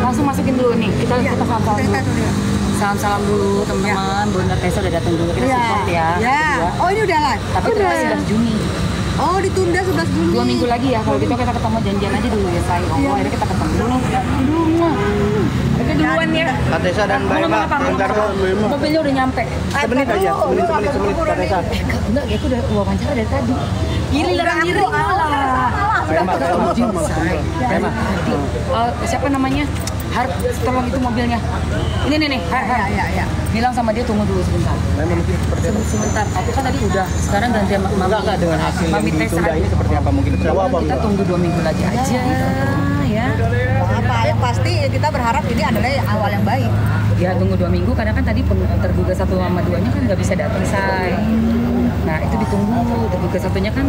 langsung masukin dulu nih. Kita salam-salam dulu. Salam-salam dulu teman-teman. Bunda Tessa udah datang dulu, kita support ya. Oh ini udah live? Tapi itu 11 Juni. Oh ditunda 11 Juni. 2 minggu lagi ya. Kalau gitu kita ketemu janjian aja dulu ya sayang. Oh akhirnya kita ketemu dulu. Oke duluan ya. Kak Tessa dan Mbak Emma. Bentar Mbak. Mobilnya udah nyampe. Semenit aja. Semenit Kak Tessa. Enggak, ya aku udah wawancara dari tadi. Gili larang diri lah. Siapa namanya? Harap tolong itu mobilnya. Ini nih. Ya. Bilang sama dia tunggu dulu sebentar. Memang mungkin seperti apa? Sebentar. Tapi kan tadi udah. Sekarang ganti sama Mami. Enggak dengan hasil yang Mami Tessa ditunda ini seperti apa? Mungkin kita tunggu 2 minggu lagi aja. Ya. Apa yang pasti kita berharap ini adalah awal yang baik. Ya tunggu 2 minggu karena kan tadi terduga 1 sama 2-nya kan nggak bisa datang say. Nah itu ditunggu. Terduga 1-nya kan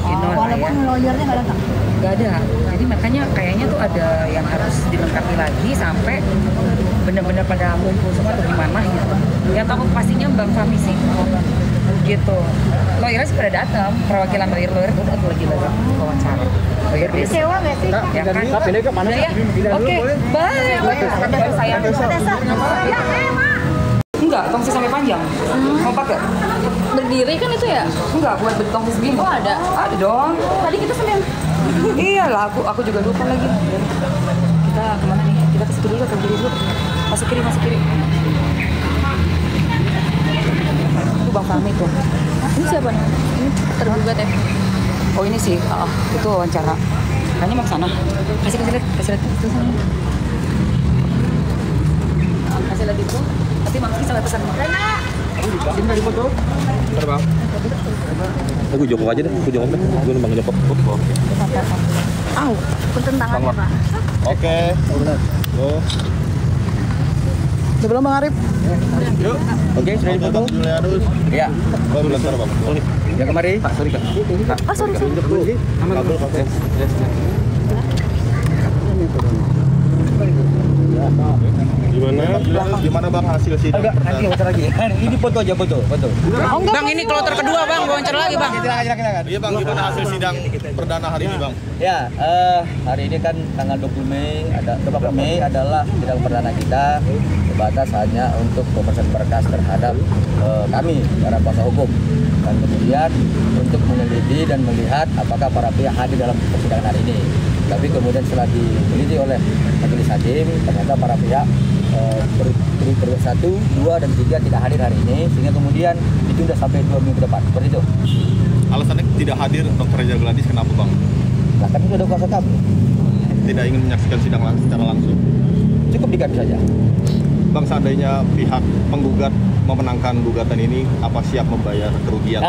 Walaupun lawyernya nggak datang. Nggak ada. Jadi makanya kayaknya tuh ada yang harus dilengkapi lagi sampai benar-benar pada ngumpul semua atau gimana gitu. Yang tahu pastinya Bang Fahmi sih. Gitu. Lawyernya sih pada datang. Perwakilan lawyer itu lagi wawancara. Lawyer dia Sewa nggak sih? Ya kan? Ini ke mana Ya. Oke. Bye. Sayang. Ya Emma. Enggak, tongsis sampai panjang. Mau pakai? Berdiri kan itu ya? Enggak, buat tongsis begini. Oh ada. Ada dong. Tadi kita sambil Iyalah, aku juga lupa lagi. Kita kemana nih? Kita ke situ dulu atau kiri dulu? Masuk kiri. Itu Bang Fahmi tuh. ini siapa nih? Ini tergugat ya? Oh ini sih, itu wawancara. Kayaknya mau ke sana. Kasih lihat itu sana. Kasih lihat itu. Nanti Mamski salah pesan. Ini dari foto. Bentar Bang. Aku jongkok aja deh, gue numpang jongkok. Punten tangannya Pak. Oke. Tuh. Sebelum Bang Arif. Yuk. Oke, sudah dipotong. Julianus. Iya. Oh, bentar Bang. Ya kemari. Pak, sorry Kak. Oh sorry. Kabel pakai. Gimana Bang hasil sidang? Nanti wawancara lagi. Ini foto aja foto. Bang ini kloter kedua Bang, wawancara lagi Bang. Iya Bang, gimana hasil sidang perdana hari ini Bang? Ya, hari ini kan tanggal 20 Mei adalah sidang perdana kita, sebatas hanya untuk pemeriksaan berkas terhadap kami para kuasa hukum, dan kemudian untuk meneliti dan melihat apakah para pihak hadir dalam persidangan hari ini. Tapi kemudian setelah diteliti oleh majelis hakim, ternyata para pihak berurut 1, 2, dan 3 tidak hadir hari ini, sehingga kemudian ditunda sampai 2 minggu ke depan. Seperti itu. Alasannya tidak hadir Dr. Reza Gladys kenapa Bang? Nah, kan itu ada kuasa kami. Tidak ingin menyaksikan sidang secara langsung. Cukup diganti saja. Bang, seandainya pihak penggugat memenangkan gugatan ini, apa siap membayar kerugian?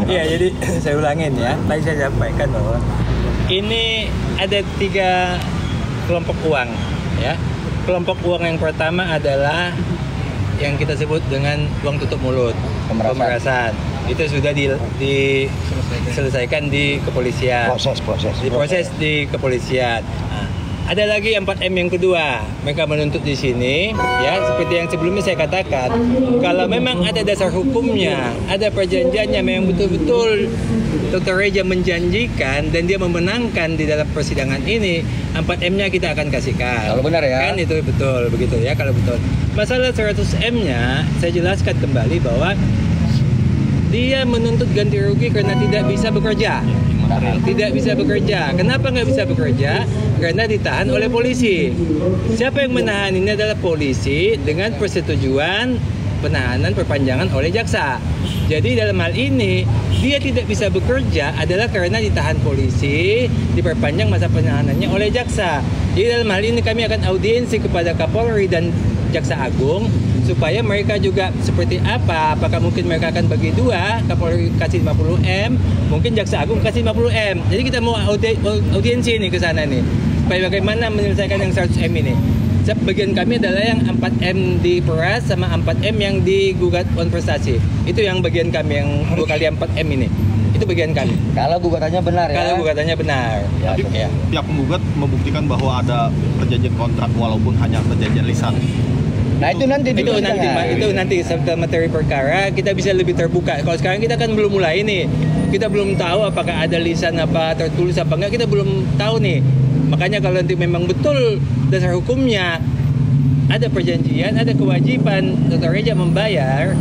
Iya, jadi saya ulangin ya. Tadi saya sampaikan bahwa ini ada 3 kelompok uang, ya. Kelompok uang yang pertama adalah yang kita sebut dengan uang tutup mulut, pemerasan. Itu sudah diselesaikan di kepolisian. Diproses di kepolisian. Nah, ada lagi 4M yang kedua, mereka menuntut di sini, ya seperti yang sebelumnya saya katakan, kalau memang ada dasar hukumnya, ada perjanjiannya, memang betul-betul Dr. Reza menjanjikan dan dia memenangkan di dalam persidangan ini, 4M-nya kita akan kasihkan. Kalau benar ya. Kan itu betul, begitu ya kalau betul. Masalah 100M-nya, saya jelaskan kembali bahwa dia menuntut ganti rugi karena tidak bisa bekerja. Tidak bisa bekerja. Kenapa nggak bisa bekerja? Karena ditahan oleh polisi. Siapa yang menahan ini adalah polisi dengan persetujuan penahanan perpanjangan oleh jaksa. Jadi dalam hal ini dia tidak bisa bekerja adalah karena ditahan polisi, diperpanjang masa penahanannya oleh jaksa. Jadi dalam hal ini kami akan audiensi kepada Kapolri dan Jaksa Agung supaya mereka juga seperti apa, apakah mungkin mereka akan bagi 2, Kapolri kasih 50M, mungkin Jaksa Agung kasih 50M. Jadi kita mau audiensi nih ke sana nih, supaya bagaimana menyelesaikan yang 100M ini. Bagian kami adalah yang 4M di peras sama 4M yang digugat on prestasi. Itu yang bagian kami yang 2 kali 4M ini. Itu bagian kami. Kalau gugatannya benar ya. Kalau gugatannya benar. Tapi pihak penggugat membuktikan bahwa ada perjanjian kontrak walaupun hanya perjanjian lisan. Nah itu nanti itu nanti setelah materi perkara kita bisa lebih terbuka. Kalau sekarang kita kan belum mulai nih, kita belum tahu apakah ada lisan apa tertulis apa enggak, kita belum tahu nih. Makanya kalau nanti memang betul dasar hukumnya ada perjanjian, ada kewajiban Dr. Reja membayar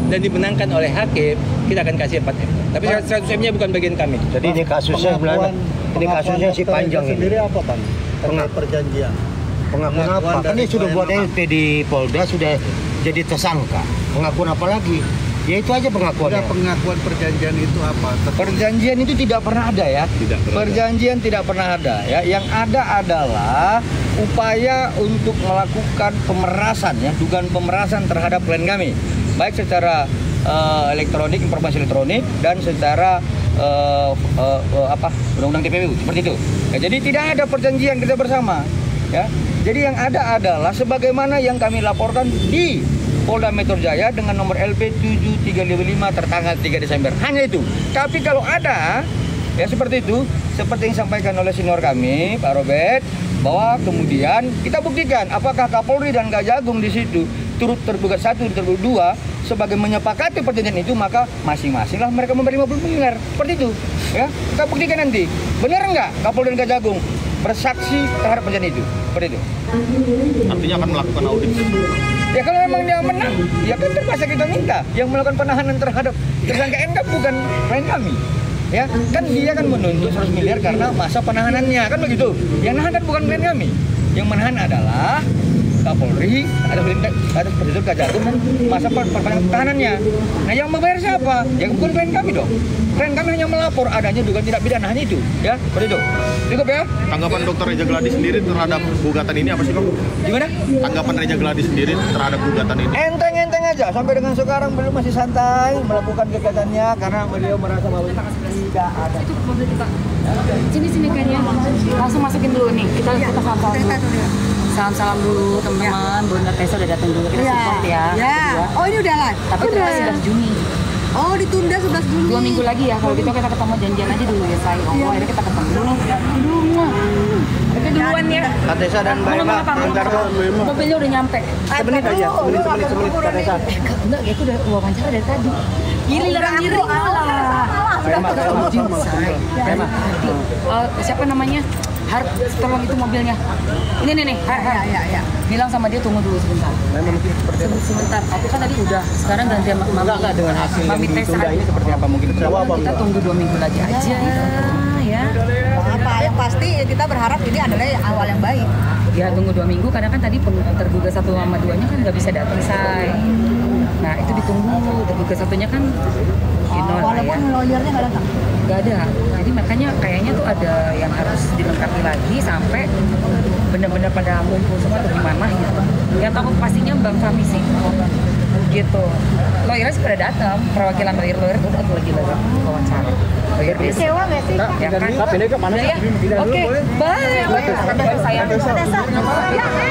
dan dimenangkan oleh hakim, kita akan kasih 4M. Tapi 100M-nya bukan bagian kami. Jadi ini kasusnya sebenarnya ini kasusnya si panjang ini. Sendiri apa Bang? Terkait perjanjian. Pengakuan apa? Kan ini sudah buat LP di Polda, sudah jadi tersangka. Pengakuan apa lagi? Ya itu aja pengakuannya. Pengakuan perjanjian itu apa? Perjanjian itu tidak pernah ada ya. Perjanjian tidak pernah ada ya. Yang ada adalah upaya untuk melakukan pemerasan ya, dugaan pemerasan terhadap klien kami, baik secara elektronik, informasi elektronik, dan secara undang-undang TPU seperti itu. Ya, jadi tidak ada perjanjian kita bersama ya. Jadi yang ada adalah sebagaimana yang kami laporkan di Polda Metro Jaya dengan nomor LP 7355 tertanggal 3 Desember. Hanya itu. Tapi kalau ada ya seperti itu, seperti yang disampaikan oleh senior kami, Pak Robert, bahwa kemudian kita buktikan apakah Kapolri dan Kejagung di situ turut tergugat 1 dan tergugat 2 sebagai menyepakati perjanjian itu, maka masing-masinglah mereka memberi 50 miliar. Seperti itu. Ya, kita buktikan nanti. Benar enggak Kapolri dan Kejagung bersaksi terhadap perjanjian itu? Seperti itu. Artinya akan melakukan audit. Ya kalau memang dia menang, ya kan terpaksa kita minta. Yang melakukan penahanan terhadap tersangka NK bukan klien kami. Ya, kan dia kan menuntut 100 miliar karena masa penahanannya, kan begitu. Yang nahan kan bukan klien kami. Yang menahan adalah Kapolri, ada Presiden Kejagung dan masa penahanannya. Nah yang membayar siapa? Ya bukan klien kami dong. Klien kami hanya melapor adanya dugaan tidak pidana, hanya itu. Ya, seperti itu. Cukup ya? Tanggapan Dr. Reja Gladys sendiri terhadap gugatan ini apa sih, Bang? Gimana? Tanggapan Reja Gladys sendiri terhadap gugatan ini? Enteng-enteng aja, sampai dengan sekarang beliau masih santai melakukan kegiatannya karena beliau merasa bahwa tidak ada. Itu mobil kita. Sini kayaknya. Langsung masukin dulu nih. Kita salam-salam dulu. Salam-salam dulu teman-teman. Bunda Tessa udah datang dulu. Kita support ya. Ya. Oh ini udah live. Tapi itu masih 11 Juni. Oh ditunda 11 Juni. 2 minggu lagi ya. Kalau gitu kita ketemu janjian aja dulu ya say. Oh akhirnya kita ketemu dulu. Oke duluan ya. Katesa dan Mbak Ema, bentar Mobilnya udah nyampe. semenit aja, semenit Katesa. Enggak, ya aku udah wawancara dari tadi. Giliran diri Sudah ketemu say. Siapa namanya? Har, tolong itu mobilnya. Ini nih, Har. Ya. Bilang sama dia tunggu dulu sebentar. Sebentar. Aku kan tadi udah. Sekarang gantian Mami. Enggak dengan hasil yang Mami Tessa ditunda ini seperti apa mungkin? Kita tunggu 2 minggu lagi aja. Ya. Apa yang pasti kita berharap ini adalah awal yang baik. Ya tunggu 2 minggu karena kan tadi terduga 1 sama 2-nya kan nggak bisa datang say. Nah itu ditunggu. Terduga 1-nya kan Walaupun lawyernya nggak datang. nggak ada. Jadi makanya kayaknya tuh ada yang harus dilengkapi lagi sampai benar-benar pada ngumpul semua atau gimana gitu. Yang tahu pastinya Bang Fahmi sih gitu. Lawyernya sih pada datang, perwakilan lawyer itu udah lagi wawancara. Lawyer dia Sewa nggak sih? ya kan? Ini ke mana? Udah ya? Oke, bye. Bye sayang. Ya Emak.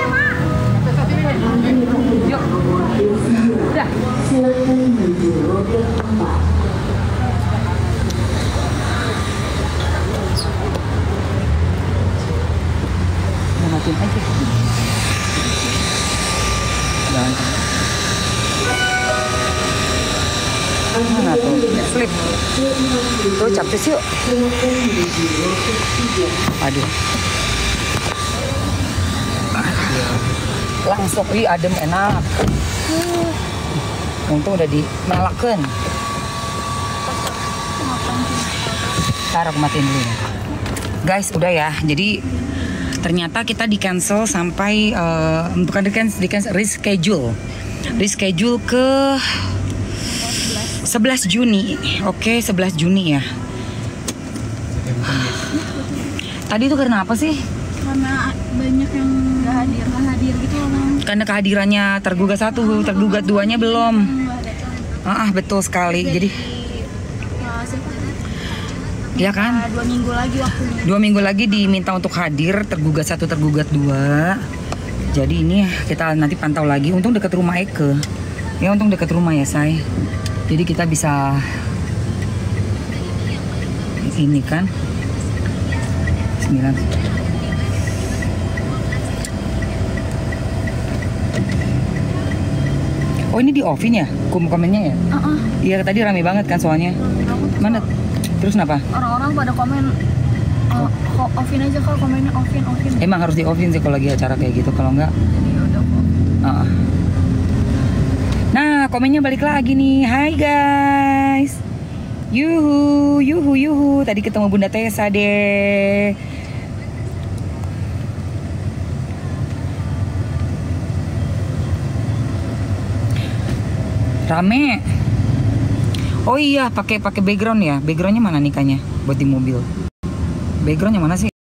Yuk. Udah. Matiin aja. Jangan. Mana tuh? Flip. Tuh capcus yuk. Aduh. Langsung adem enak. Untung udah dimelakeun. Ntar aku matiin dulu ya. Guys, udah ya. Jadi ternyata kita di cancel sampai bukan di cancel reschedule ke 11 Juni. Oke, 11 Juni ya. Tadi itu karena apa sih? Karena banyak yang nggak hadir gitu loh. Karena kehadirannya tergugat 1, tergugat 2-nya belum. Betul sekali. Jadi ya kan? 2 minggu lagi waktunya. 2 minggu lagi diminta untuk hadir, tergugat 1, tergugat 2. Jadi ini kita nanti pantau lagi. Untung dekat rumah Eke. Ya untung dekat rumah ya say. Jadi kita bisa ini kan 9. Oh ini di off ya? Komennya ya? Iya tadi rame banget kan soalnya. Mana? Terus kenapa? Orang-orang pada komen Offin aja kak, komennya offin. Emang harus di offin sih kalau lagi acara kayak gitu, kalau enggak. Ya udah kok. Nah, komennya balik lagi nih. Hai guys. Yuhu. Tadi ketemu Bunda Tessa deh. Rame. Oh iya, pakai background ya. Backgroundnya mana nikahnya? Buat di mobil. Backgroundnya mana sih?